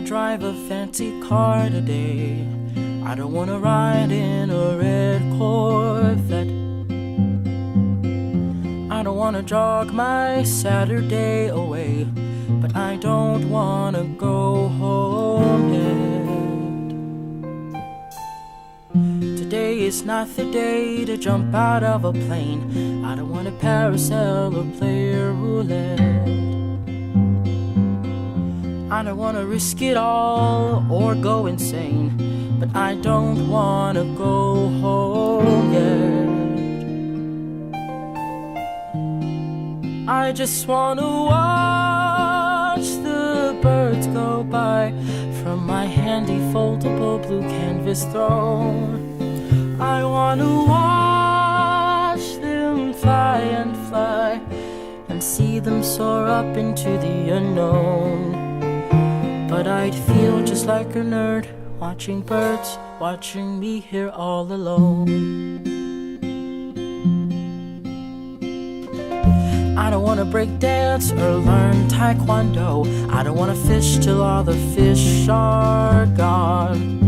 drive a fancy car today. I don't wanna ride in a red Corvette. I don't wanna jog my Saturday away, but I don't wanna go home yet. Today is not the day to jump out of a plane. I don't wanna parasail or play roulette. I don't wanna risk it all or go insane, but I don't wanna go home yet. I just wanna watch the birds go by from my handy foldable blue canvas throne. I wanna watch them fly and fly and see them soar up into the unknown. But I'd feel just like a nerd watching birds, watching me here all alone. I don't wanna break dance or learn taekwondo. I don't wanna fish till all the fish are gone.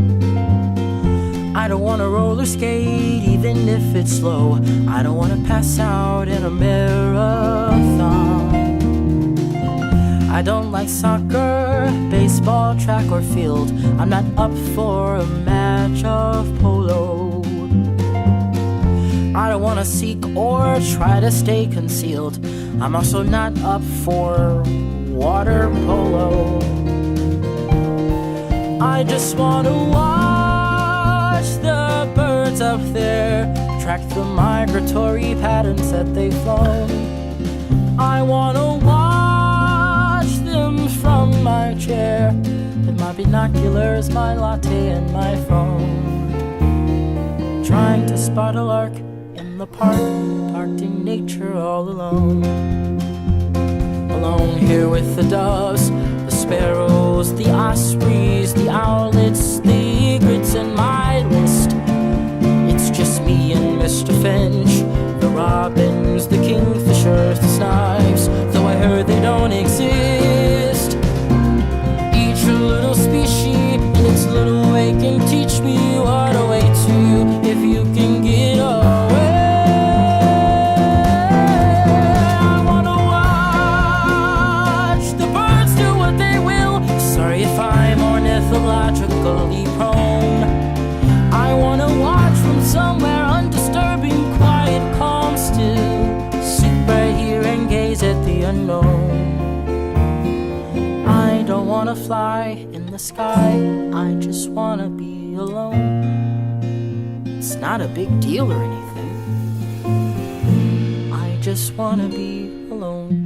I don't wanna roller skate even if it's slow. I don't wanna pass out in a marathon. I don't like soccer, baseball, track or field. I'm not up for a match of polo. I don't wanna seek or try to stay concealed. I'm also not up for water polo. I just wanna watch the birds up there, track the migratory patterns that they've flown. I wanna watch them from my chair, with my binoculars, my latte and my phone, trying to spot a lark in the park, parked in nature all alone. Alone here with the doves, the sparrows, the ospreys, the owlets, the egrets, and my list. It's just me and Mr. Finch, the robins, the kingfishers, the snipes, though I heard they don't exist. Each a little species in its little way can teach me what awaits you if you can get away. I wanna watch the birds do what they will. Sorry if I'm ornithologically prone. I wanna watch from somewhere undisturbing, quiet, calm, still. Sit right here and gaze at the unknown. I don't wanna fly in the sky, I just wanna be alone. It's not a big deal or anything, I just wanna be alone.